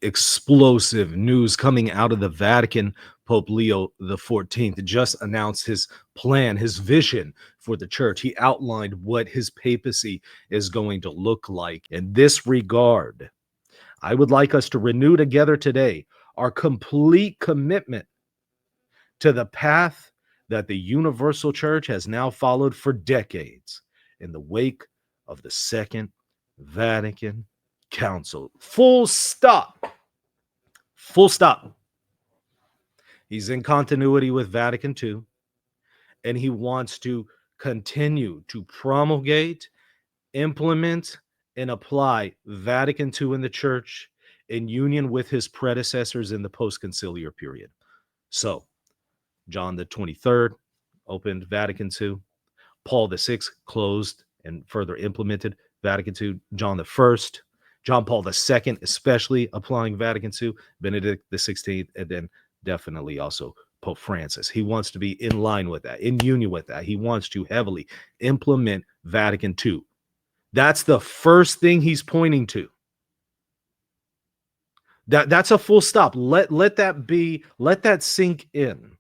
explosive news coming out of the Vatican. Pope Leo XIV just announced his plan, his vision for the church. He outlined what his papacy is going to look like. In this regard, I would like us to renew together today our complete commitment to the path that the universal church has now followed for decades in the wake of the Second Vatican Council. Full stop. Full stop. He's in continuity with Vatican II, and he wants to continue to promulgate, implement, and apply Vatican II in the church in union with his predecessors in the post-conciliar period. So, John the 23rd opened Vatican II. Paul VI closed and further implemented Vatican II. John the First, John Paul II, especially applying Vatican II, Benedict the 16th, and then definitely also Pope Francis. He wants to be in line with that, in union with that. He wants to heavily implement Vatican II. That's the first thing he's pointing to. That's a full stop. Let that sink in.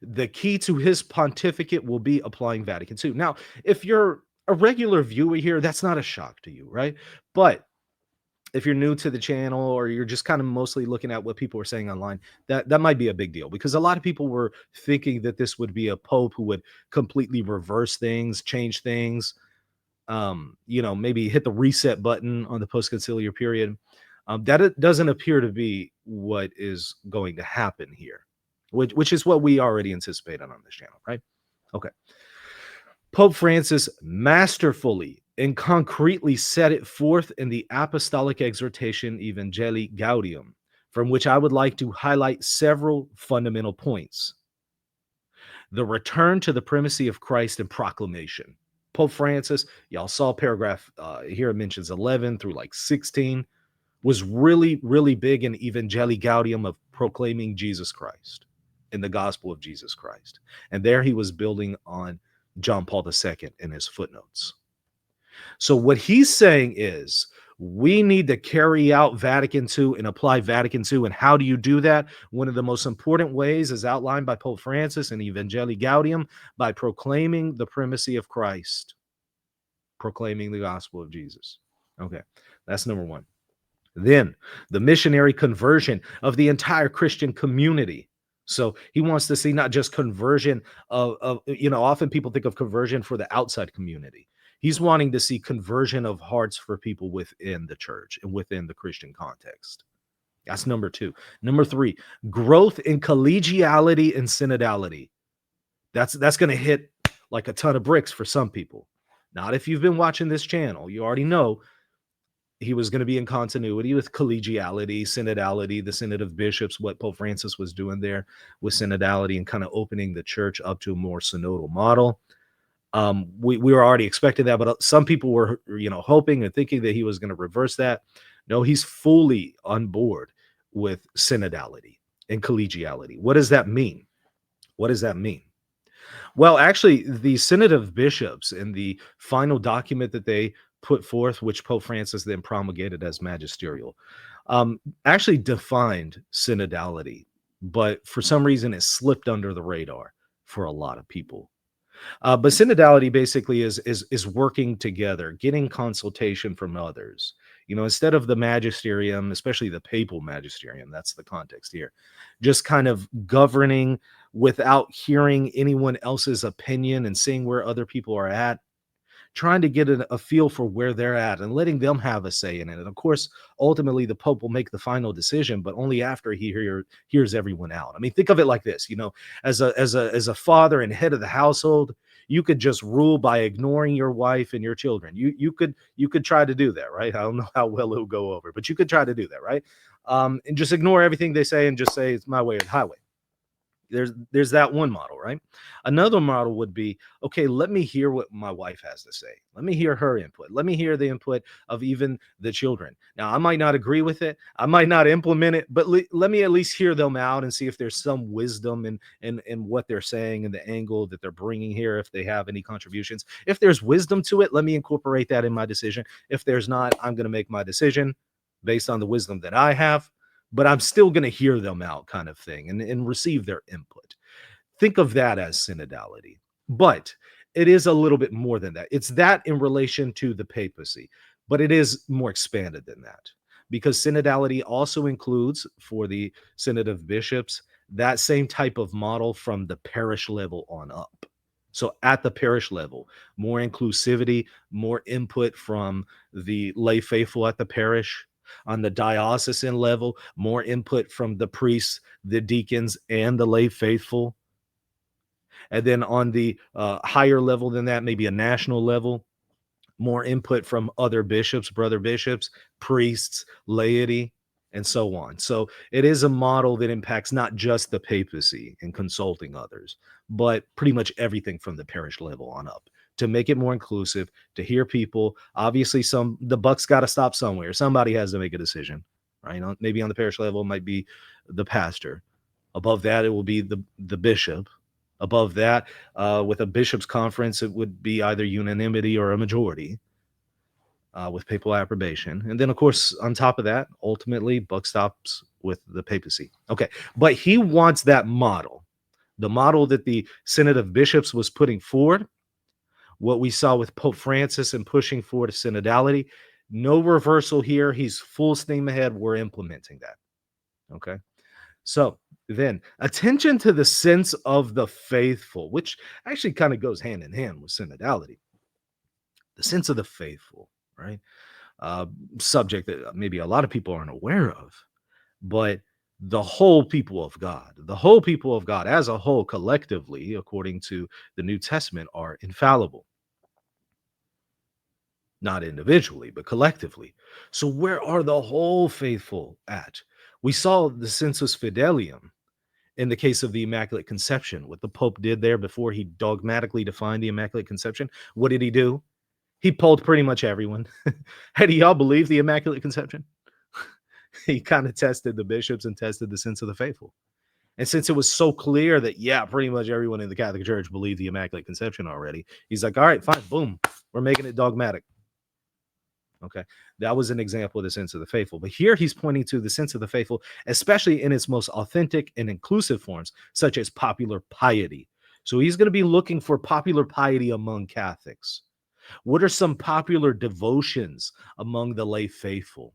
The key to his pontificate will be applying Vatican II. Now, if you're a regular viewer here, that's not a shock to you, right? But if you're new to the channel or you're just kind of mostly looking at what people are saying online, that might be a big deal, because a lot of people were thinking that this would be a pope who would completely reverse things, change things, maybe hit the reset button on the post-conciliar period. That doesn't appear to be what is going to happen here, which is what we already anticipated on this channel, right? Okay. Pope Francis masterfully and concretely set it forth in the Apostolic Exhortation Evangelii Gaudium, from which I would like to highlight several fundamental points. The return to the primacy of Christ and proclamation. Pope Francis, y'all saw paragraph here, it mentions 11 through like 16, was really, really big in Evangelii Gaudium of proclaiming Jesus Christ in the gospel of Jesus Christ. And there he was building on John Paul II in his footnotes. So what he's saying is, we need to carry out Vatican II and apply Vatican II. And how do you do that? One of the most important ways is outlined by Pope Francis in Evangelii Gaudium, by proclaiming the primacy of Christ, proclaiming the gospel of Jesus. Okay, that's number one. Then the missionary conversion of the entire Christian community. So he wants to see not just conversion of often people think of conversion for the outside community. He's wanting to see conversion of hearts for people within the church and within the Christian context. That's number two. Number three, growth in collegiality and synodality. That's going to hit like a ton of bricks for some people. Not if you've been watching this channel. You already know he was going to be in continuity with collegiality, synodality, the Synod of Bishops, what Pope Francis was doing there with synodality and kind of opening the church up to a more synodal model. We were already expecting that, but some people were, hoping and thinking that he was going to reverse that. No, he's fully on board with synodality and collegiality. What does that mean? What does that mean? Well, actually, the Synod of Bishops, in the final document that they put forth, which Pope Francis then promulgated as magisterial, actually defined synodality, but for some reason it slipped under the radar for a lot of people. But synodality basically is working together, getting consultation from others. Instead of the magisterium, especially the papal magisterium, that's the context here, just kind of governing without hearing anyone else's opinion and seeing where other people are at, trying to get a feel for where they're at and letting them have a say in it. And of course, ultimately the Pope will make the final decision, but only after he hears everyone out. I mean, think of it like this, as a father and head of the household, you could just rule by ignoring your wife and your children. You could try to do that, right? I don't know how well it'll go over, but you could try to do that, right? And just ignore everything they say and just say it's my way or the highway. There's that one model, right? Another model would be, okay, let me hear what my wife has to say. Let me hear her input. Let me hear the input of even the children. Now, I might not agree with it. I might not implement it, but let me at least hear them out and see if there's some wisdom in what they're saying and the angle that they're bringing here, if they have any contributions. If there's wisdom to it, let me incorporate that in my decision. If there's not, I'm going to make my decision based on the wisdom that I have, but I'm still going to hear them out, kind of thing, and receive their input. Think of that as synodality. But it is a little bit more than that. It's that in relation to the papacy, but it is more expanded than that, because synodality also includes, for the Synod of Bishops, that same type of model from the parish level on up. So at the parish level, more inclusivity, more input from the lay faithful at the parish. On the diocesan level, more input from the priests, the deacons, and the lay faithful. And then on the higher level than that, maybe a national level, more input from other bishops, brother bishops, priests, laity, and so on. So it is a model that impacts not just the papacy and consulting others, but pretty much everything from the parish level on up, to make it more inclusive, to hear people. Obviously, the buck's got to stop somewhere. Somebody has to make a decision, right? Maybe on the parish level, it might be the pastor. Above that, it will be the bishop. Above that, with a bishop's conference, it would be either unanimity or a majority with papal approbation. And then, of course, on top of that, ultimately, buck stops with the papacy. Okay, but he wants that model, the model that the Synod of Bishops was putting forward, what we saw with Pope Francis and pushing forward synodality. No reversal here. He's full steam ahead. We're implementing that. Okay. So then, attention to the sense of the faithful, which actually kind of goes hand in hand with synodality. The sense of the faithful, right? Subject that maybe a lot of people aren't aware of, but the whole people of God as a whole, collectively, according to the New Testament, are infallible. Not individually, but collectively. So where are the whole faithful at? We saw the sensus fidelium in the case of the Immaculate Conception, what the Pope did there before he dogmatically defined the Immaculate Conception. What did he do? He polled pretty much everyone. Hey, do y'all believe the Immaculate Conception? He kind of tested the bishops and tested the sense of the faithful. And since it was so clear that, yeah, pretty much everyone in the Catholic Church believed the Immaculate Conception already, he's like, all right, fine, boom, we're making it dogmatic. Okay, that was an example of the sense of the faithful. But here he's pointing to the sense of the faithful, especially in its most authentic and inclusive forms, such as popular piety. So he's going to be looking for popular piety among Catholics. What are some popular devotions among the lay faithful?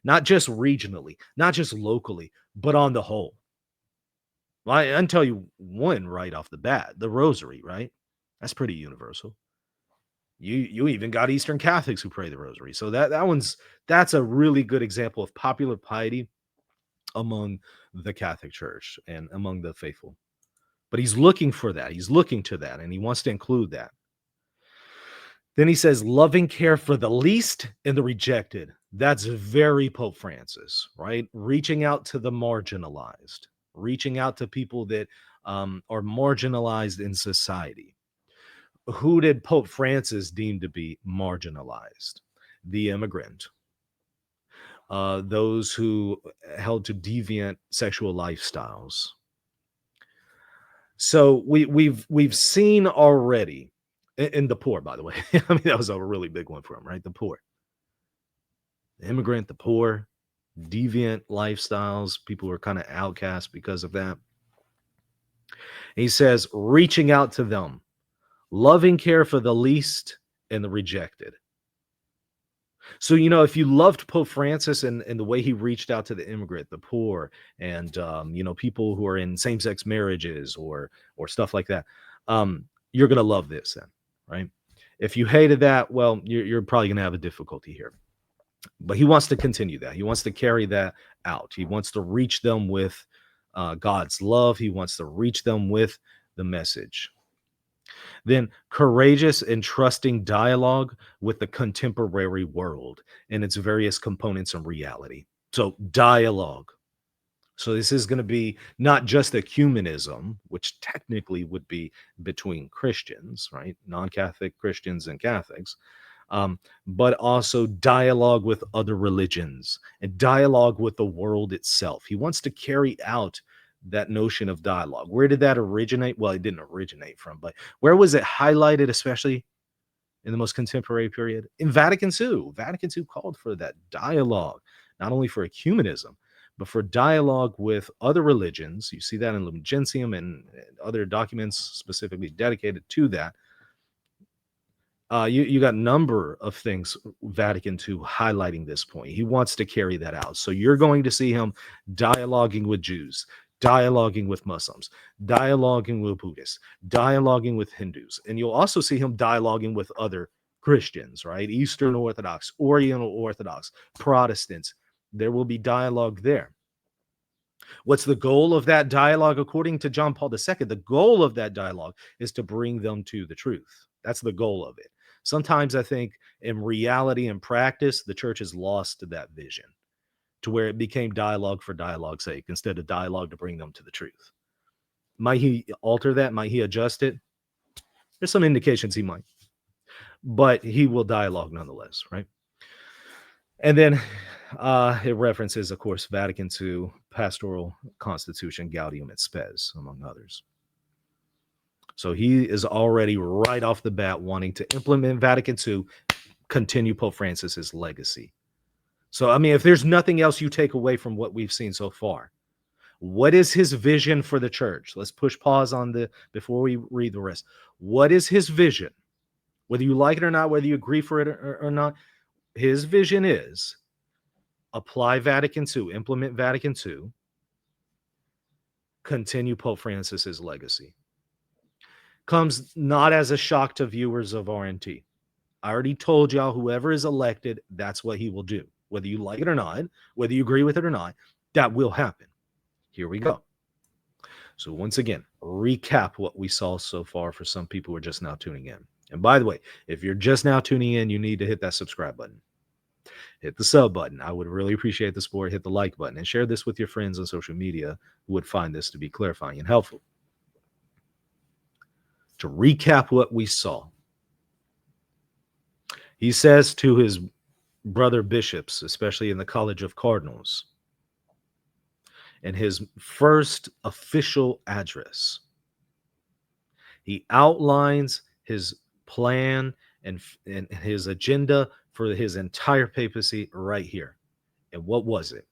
Not just regionally, not just locally, but on the whole. Well, I can tell you one right off the bat, the rosary, right? That's pretty universal. You even got Eastern Catholics who pray the rosary. So that's a really good example of popular piety among the Catholic Church and among the faithful. But he's looking for that. He's looking to that, and he wants to include that. Then he says, loving care for the least and the rejected. That's very Pope Francis, right? Reaching out to the marginalized, reaching out to people that are marginalized in society. Who did Pope Francis deem to be marginalized? The immigrant, those who held to deviant sexual lifestyles. So we've seen already, in the poor, by the way. I mean, that was a really big one for him, right? The poor, the immigrant, the poor, deviant lifestyles. People who are kind of outcast because of that. He says, reaching out to them, loving care for the least and the rejected. So, if you loved Pope Francis and the way he reached out to the immigrant, the poor, and, people who are in same-sex marriages or stuff like that, you're going to love this then, right? If you hated that, well, you're probably going to have a difficulty here. But he wants to continue that. He wants to carry that out. He wants to reach them with God's love. He wants to reach them with the message. Then courageous and trusting dialogue with the contemporary world and its various components and reality. So dialogue. So this is going to be not just ecumenism, which technically would be between Christians, right? Non-Catholic Christians and Catholics, but also dialogue with other religions and dialogue with the world itself. He wants to carry out that notion of dialogue. Where did that originate? Well, it didn't originate from, but where was it highlighted, especially in the most contemporary period? In Vatican II. Vatican II called for that dialogue not only for ecumenism, but for dialogue with other religions. You see that in Lumen Gentium and other documents specifically dedicated to that. You got a number of things Vatican II highlighting this point. He wants to carry that out. So you're going to see him dialoguing with Jews, dialoguing with Muslims, dialoguing with Buddhists, dialoguing with Hindus. And you'll also see him dialoguing with other Christians, right? Eastern Orthodox, Oriental Orthodox, Protestants. There will be dialogue there. What's the goal of that dialogue? According to John Paul II, the goal of that dialogue is to bring them to the truth. That's the goal of it. Sometimes I think in reality and practice, the church has lost that vision to where it became dialogue for dialogue's sake instead of dialogue to bring them to the truth. Might he alter that? Might he adjust it? There's some indications he might, but he will dialogue nonetheless, right? And then it references, of course, Vatican II, Pastoral Constitution, Gaudium et Spes, among others. So he is already right off the bat wanting to implement Vatican II, continue Pope Francis's legacy. So, I mean, if there's nothing else you take away from what we've seen so far, what is his vision for the church? Let's push pause on before we read the rest. What is his vision? Whether you like it or not, whether you agree for it or not, his vision is apply Vatican II, implement Vatican II, continue Pope Francis's legacy. Comes not as a shock to viewers of RNT. I already told y'all, whoever is elected, that's what he will do. Whether you like it or not, whether you agree with it or not, that will happen. Here we go. So once again, recap what we saw so far for some people who are just now tuning in. And by the way, if you're just now tuning in, you need to hit that subscribe button. Hit the sub button. I would really appreciate the support. Hit the like button and share this with your friends on social media who would find this to be clarifying and helpful. To recap what we saw, he says to his brother bishops, especially in the College of Cardinals, in his first official address, he outlines his plan and his agenda for his entire papacy right here. And what was it?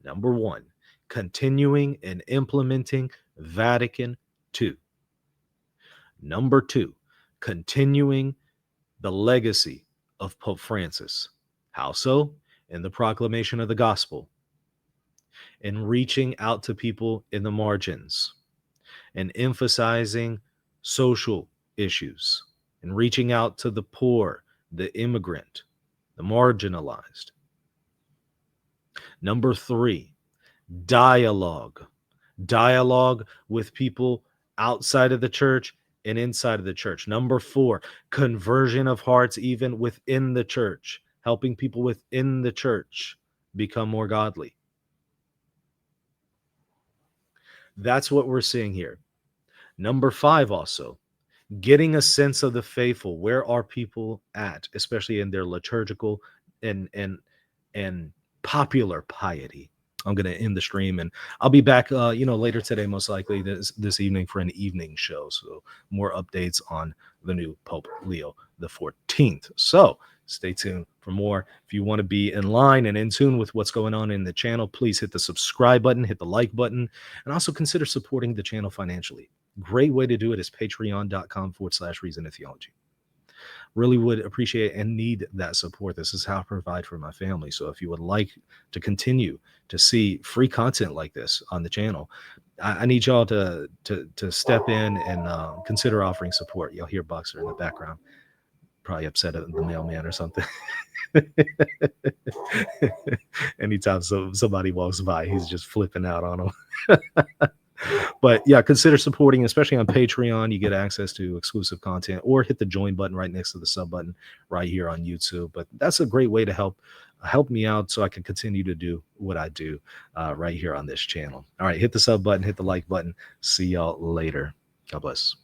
Number one, continuing and implementing Vatican II. Number two, continuing the legacy of Pope Francis. How so? In the proclamation of the gospel, in reaching out to people in the margins, and emphasizing social issues, and reaching out to the poor, the immigrant, the marginalized. Number three, dialogue. Dialogue with people outside of the church and inside of the church. Number four, conversion of hearts even within the church, helping people within the church become more godly. That's what we're seeing here. Number five, also, getting a sense of the faithful. Where are people at, especially in their liturgical and popular piety? I'm going to end the stream, and I'll be back, later today, most likely this evening for an evening show. So more updates on the new Pope Leo XIV. So stay tuned for more. If you want to be in line and in tune with what's going on in the channel, please hit the subscribe button, hit the like button, and also consider supporting the channel financially. Great way to do it is patreon.com/reason and theology. Really would appreciate and need that support. This is how I provide for my family. So if you would like to continue to see free content like this on the channel, I need y'all to step in and consider offering support. You'll hear Boxer in the background, probably upset at the mailman or something. Anytime somebody walks by, he's just flipping out on them. But yeah, consider supporting, especially on Patreon. You get access to exclusive content, or hit the join button right next to the sub button right here on YouTube. But that's a great way to help me out so I can continue to do what I do right here on this channel. All right, hit the sub button, hit the like button. See y'all later. God bless.